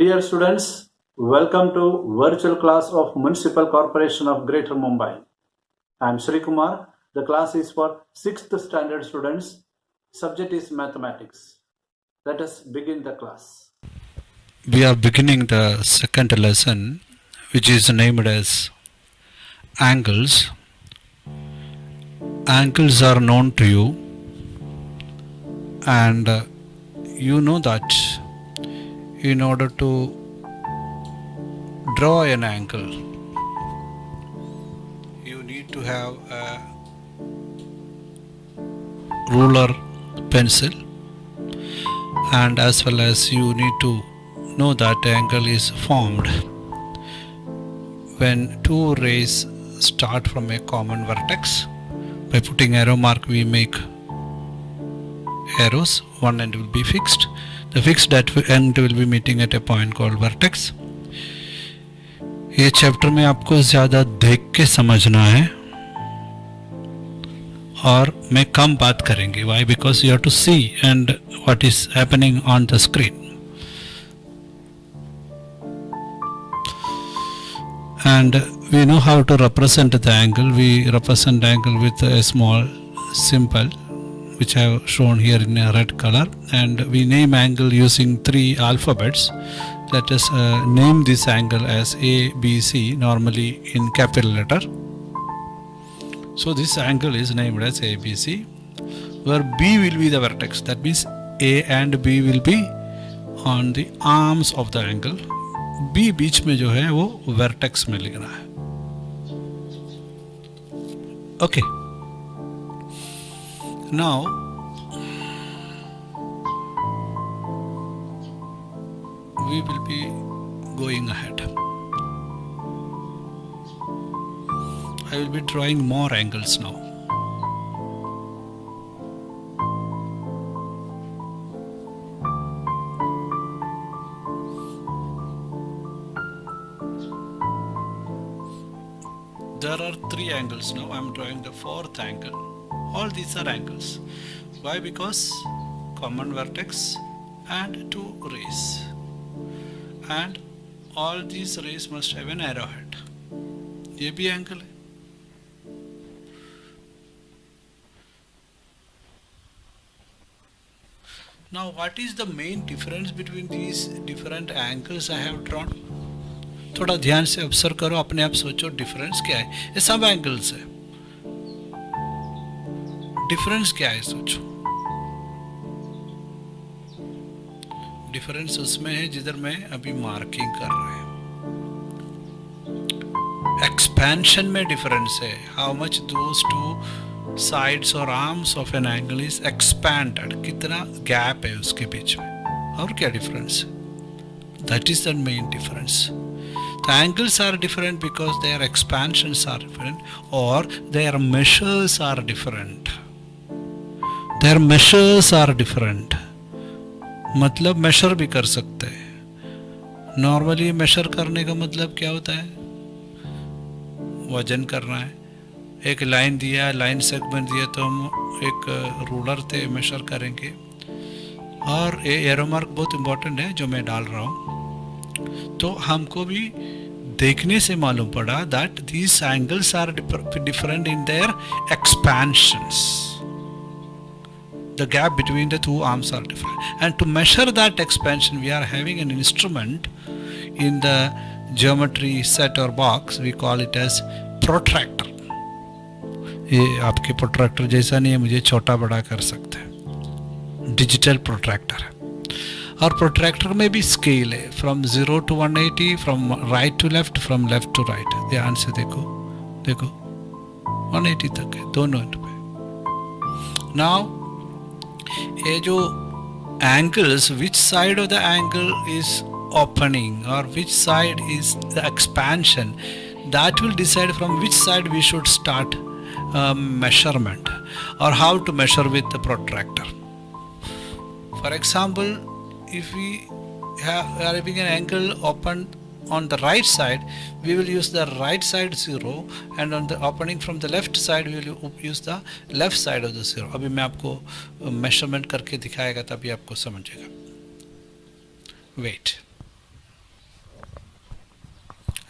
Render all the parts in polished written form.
Dear students, welcome to virtual class of Municipal Corporation of Greater Mumbai. I am Sri Kumar. The class is for 6th standard students. Subject is mathematics. Let us begin the class. We are beginning the second lesson, which is named as angles. Angles are known to you, and you know that in order to draw an angle, you need to have a ruler, pencil, and as well as you need to know that the angle is formed when two rays start from a common vertex. By putting arrow mark, we make arrows. One end will be fixed. The fixed end will be meeting at a point called vertex. ये chapter में आपको ज़्यादा देख के समझना है और मैं कम बात करेंगे. Why? Because you have to see and what is happening on the screen. And we know how to represent the angle. We represent the angle with a small symbol, which I have shown here in a red color, and we name angle using 3 alphabets. Let us name this angle as A, B, C, normally in capital letter. So this angle is named as ABC, where B will be the vertex. That means A and B will be on the arms of the angle. B बीच में जो है वो vertex में लिखना है. Okay. Now we will be going ahead. I will be drawing more angles now. There are 3 angles now. I am drawing the 4th angle. All these are angles. Why? Because common vertex and 2 rays. And all these rays must have an arrowhead. ये भी angle है. Now what is the main difference between these different angles I have drawn? थोड़ा ध्यान से observe करो, अपने आप सोचो डिफरेंस क्या है. ये सब एंगल्स है, डिफरेंस क्या है सोचो. डिफरेंस उसमें है जिधर मैं अभी मार्किंग कर रहा हूं. एक्सपेंशन में डिफरेंस है. How much those two sides और arms of an angle is expanded, कितना गैप है उसके बीच में. और क्या डिफरेंस है? That is the main difference. The angles are different because their expansions are different, or their measures are different. Their measures are different. मतलब measure भी कर सकते हैं. Normally measure करने का मतलब क्या होता है? वजन करना है. एक लाइन दिया, लाइन सेगमेंट दिया, तो हम एक रूलर से मेजर करेंगे. और ये एरो मार्क बहुत इम्पोर्टेंट है जो मैं डाल रहा हूँ. तो हमको भी देखने से मालूम पड़ा that these angles are different in their expansions. The gap between the two arms are different. And to measure that expansion, we are having an instrument in the geometry set or box. We call it as protractor. ये आपके protractor जैसा नहीं है, मुझे छोटा बड़ा कर सकते हैं. डिजिटल प्रोट्रैक्टर है. और प्रोट्रैक्टर में भी स्केल है, from 0 to 180, from right to left, from left to right. ध्यान से देखो, देखो 180 तक है दोनों एंड पे. नाउ ये जो angles, which side of the angle is opening और which side is the expansion, that will decide from which side we should start measurement or how to measure with the protractor. For example, if we are having an angle open on the right side, we will use the right side 0, and on the opening from the left side we will use the left side of the 0. अभी मैं आपको measurement करके दिखाएगा, तभी आपको समझेगा. Wait.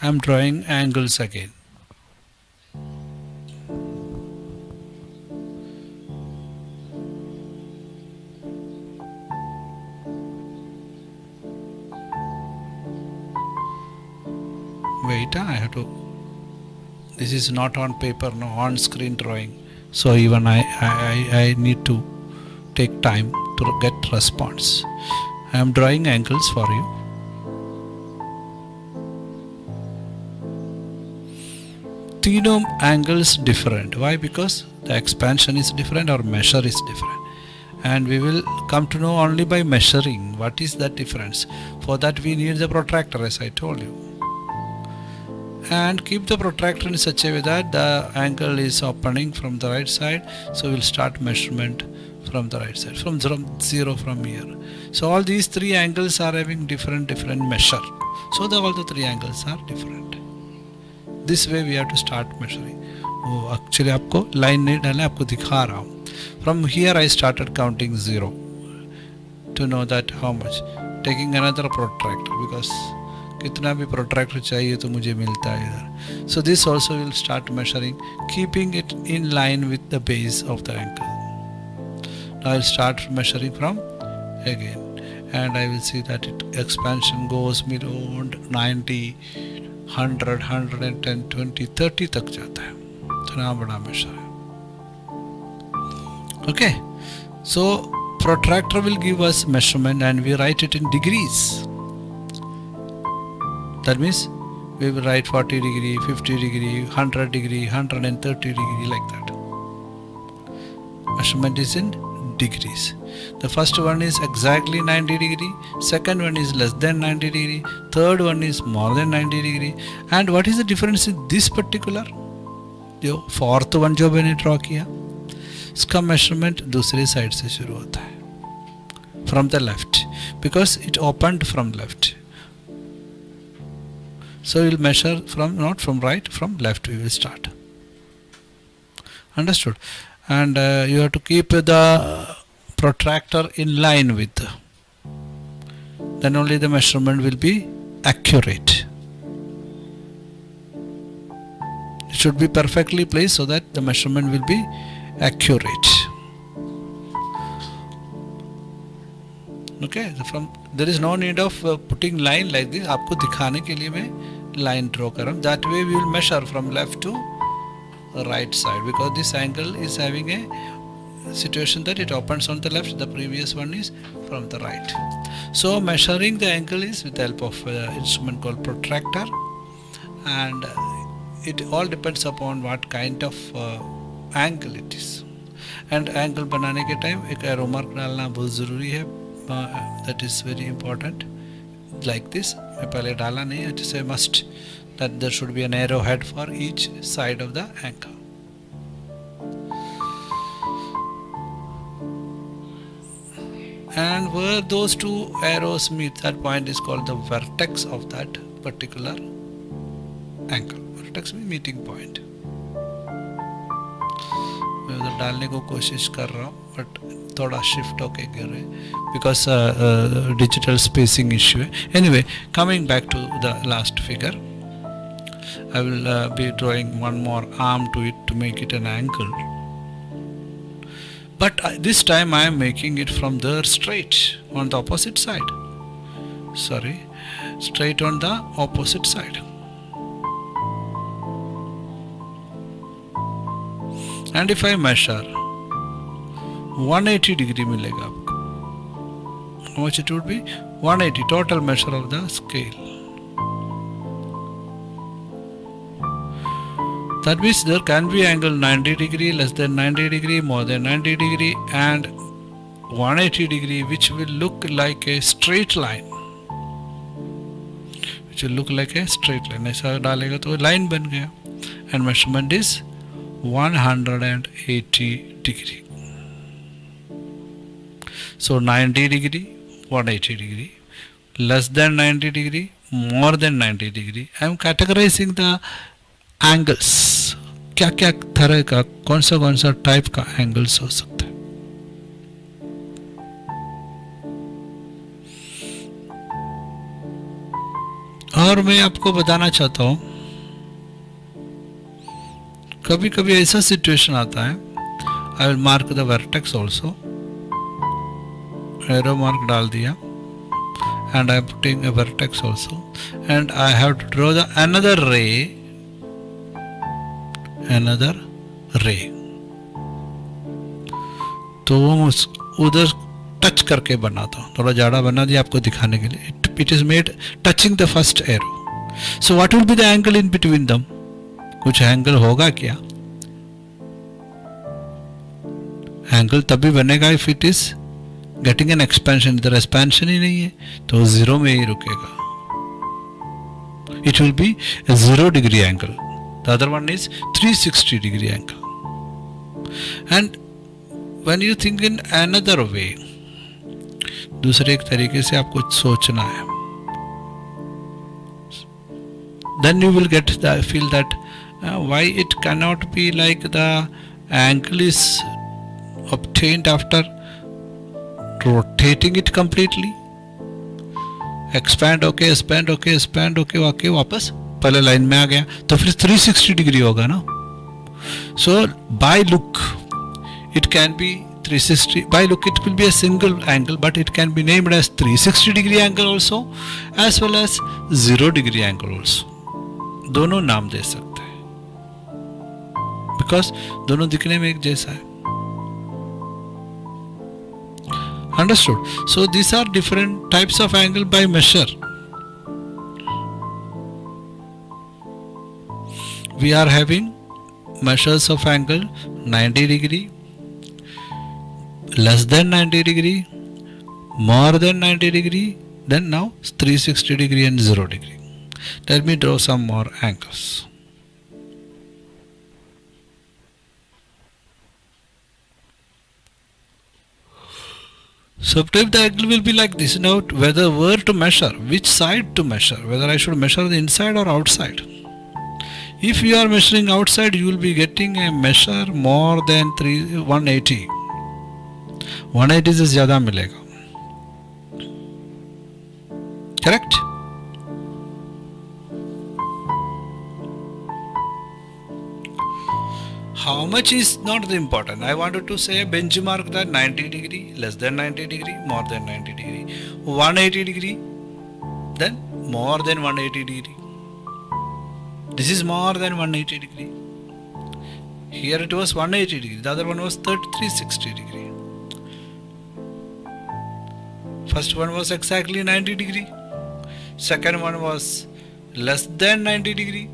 I am drawing angles again. Wait, I have to. This is not on paper, no, on screen drawing. So even I need to take time to get response. I am drawing angles for you. तीनों angles different. Why? Because the expansion is different or measure is different. And we will come to know only by measuring what is that difference. For that we need the protractor, as I told you. And keep the protractor in such a way that the angle is opening from the right side. So we'll start measurement from the right side, from 0 from here. So all these three angles are having different measure. So all the three angles are different. This way we have to start measuring. Oh, actually आपको line नहीं डालना, आपको दिखा रहा हूँ. From here I started counting 0 to know that how much. Taking another protractor because कितना भी protractor चाहिए तो मुझे मिलता है इधर. So this also will start measuring, keeping it in line with the base of the angle. Now I will start measuring from again, and I will see that it expansion goes beyond 90, 100, 110, 20, 30 तक जाता है. इतना बड़ा measure है. Okay, so protractor will give us measurement and we write it in degrees. That means we will write 40 degree, 50 degree, 100 degree, 130 degree, like that. Measurement is in degrees. The first one is exactly 90 degree, second one is less than 90 degree, third one is more than 90 degree. And what is the difference in this particular? जो fourth one जो मैंने draw किया, इसका measurement दूसरी side से शुरू होता है, from the left, because it opened from left. So we will measure from, not from right, from left we will start. Understood? And you have to keep the protractor in line with, then only the measurement will be accurate. It should be perfectly placed so that the measurement will be accurate. Okay, so from there is no need of putting line like this. आपको दिखाने के लिए मैं line draw कर रहा हूँ. That way we will measure from left to right side, because this angle is having a situation that it opens on the left, the previous one is from the right. So measuring the angle is with the help of an instrument called protractor, and it all depends upon what kind of angle it is. And angle बनाने के time एक arrow mark डालना बहुत ज़रूरी है. That is very important. Like this, मैं पहले डाला नहीं, it is a must that there should be an arrowhead for each side of the angle. And where those two arrows meet, that point is called the vertex of that particular angle. Vertex means meeting point. मैं उधर डालने को कोशिश कर रहा हूँ, but थोड़ा shift होके गिर रहे, because digital spacing issue है. Anyway, coming back to the last figure, I will be drawing one more arm to it to make it an angle. But this time I am making it from there straight on the opposite side. Sorry, straight on the opposite side. And if I measure 180 degree मिलेगा आपको. How much it would be? 180 total measure of the scale. That means there can be angle 90 degree, less than 90 degree, more than 90 degree, and 180 degree, which will look like a straight line. Which will look like a straight line. ऐसा डालेगा तो line बन गया. And measurement is 180 degree. So 90 degree, 180 degree, less than 90 degree, more than 90 degree. I am categorizing the angles. क्या क्या तरह का, कौन सा टाइप का एंगल्स हो सकता है. और मैं आपको बताना चाहता हूँ, कभी कभी ऐसा सिचुएशन आता है, I will mark the vertex also, arrow mark डाल दिया, and I am putting a vertex also, and I have to draw the another ray, तो वो उधर टच करके बनाता हूँ, थोड़ा ज़्यादा बना दिया आपको दिखाने के लिए. It is made touching the first arrow. So what will be the angle in between them? कुछ एंगल होगा क्या? एंगल तभी बनेगा if it is getting an expansion. इधर एक्सपेंशन ही नहीं है तो जीरो में ही रुकेगा. It will be 0 degree angle. The other one is 360 degree angle. And when you think in another way, दूसरे एक तरीके से आपको सोचना है, then you will get the feel that why it cannot be like the angle is obtained after rotating it completely. Expand okay, expand okay, expand okay, वाके वापस पहले लाइन में आ गया तो फिर 360 डिग्री होगा ना. So by look it can be 360, by look it will be a single angle, but it can be named as 360 degree angle also as well as 0 degree angle also. दोनों नाम दे सकते हैं बिकॉज दोनों दिखने में एक जैसा है. Understood? So these are different types of angle by measure. We are having measures of angle 90 degree, less than 90 degree, more than 90 degree, then now 360 degree and 0 degree. Let me draw some more angles. Sometimes the angle will be like this. Now whether where to measure, which side to measure, whether I should measure the inside or outside. If you are measuring outside, you will be getting a measure more than 180. 180 से ज़्यादा मिलेगा. Correct? How much is not the important. I wanted to say a benchmark that 90 degree, less than 90 degree, more than 90 degree, 180 degree, then more than 180 degree. This is more than 180 degree. Here it was 180 degree. The other one was 360 degree. First one was exactly 90 degree. Second one was less than 90 degree.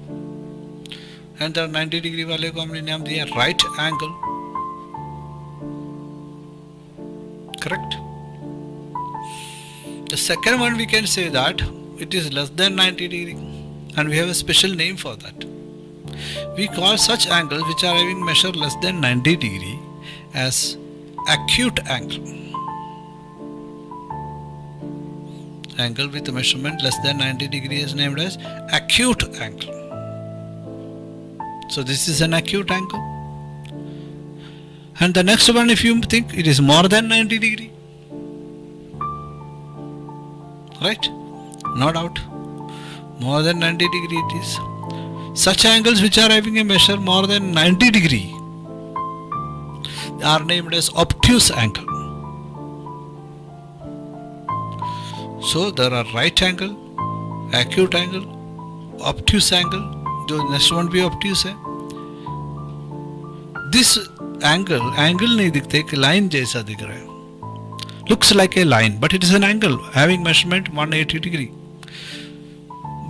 And the 90 degree वाले को हमने नाम दिया right angle. Correct? The second one we can say that it is less than 90 degree, and we have a special name for that. We call such angles which are having measure less than 90 degree as acute angle. Angle with measurement less than 90 degree is named as acute angle. So this is an acute angle. And the next one, if you think it is more than 90 degree, right? No doubt. More than 90 degree it is. Such angles which are having a measure more than 90 degree are named as obtuse angle. So there are right angle, acute angle, obtuse angle. जो next one भी obtuse है. This angle नहीं दिखते, एक line जैसा दिख रहा है. Looks like a line but it is an angle having measurement 180 degree.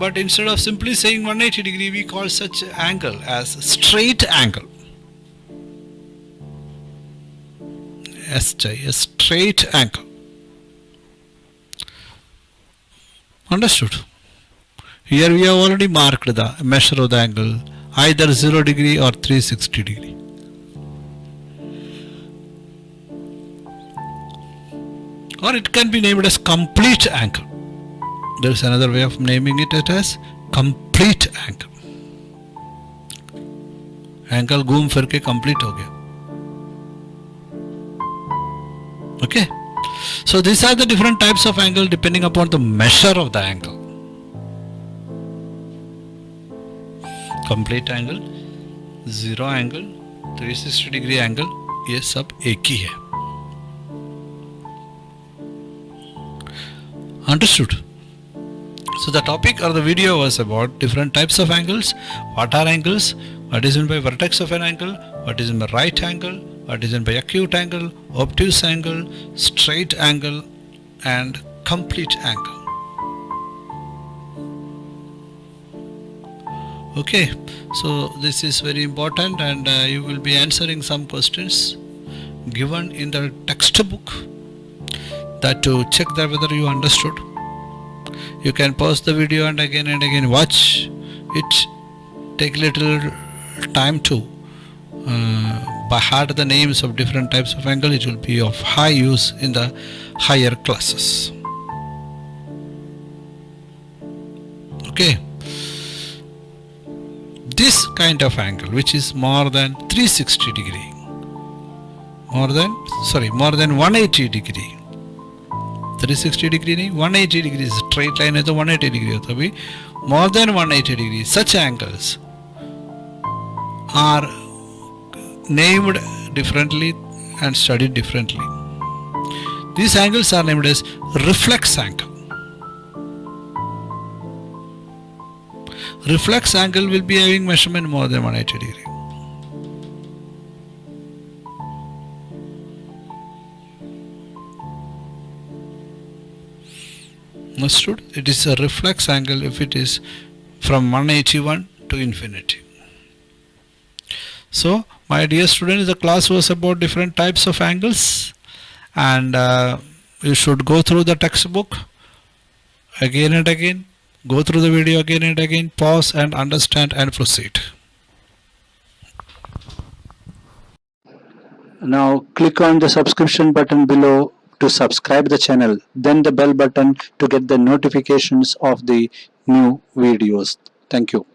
But instead of simply saying 180 degree we call such angle as straight angle. एस चाहिए, straight angle. Understood? Here we have already marked the measure of the angle, either 0 degree or 360 degree. Or it can be named as complete angle. There is another way of naming it as complete angle. Angle घूम फिर के complete हो गया. Okay. So these are the different types of angle depending upon the measure of the angle. Complete angle, zero angle, 360 degree angle, ये सब एक ही है. Understood? So the topic or the video was about different types of angles. What are angles? What is meant by vertex of an angle? What is meant by right angle? What is meant by acute angle, obtuse angle, straight angle, and complete angle. Okay, so this is very important, and you will be answering some questions given in the textbook, that to check that whether you understood. You can pause the video and again watch it. Take little time to by heart the names of different types of angle. It will be of high use in the higher classes. Okay, this kind of angle which is more than 360 degree, more than 180 degree. 360 degree नहीं, 180 degree straight line है तो 180 degree होता है. More than 180 degree, such angles are named differently and studied differently. These angles are named as reflex angle. Reflex angle will be having measurement more than 180 degree. Understood? It is a reflex angle if it is from 181 to infinity. So, my dear students, the class was about different types of angles, and you should go through the textbook again and again, go through the video again and again, pause and understand and proceed. Now click on the subscription button below to subscribe the channel, then the bell button to get the notifications of the new videos. Thank you.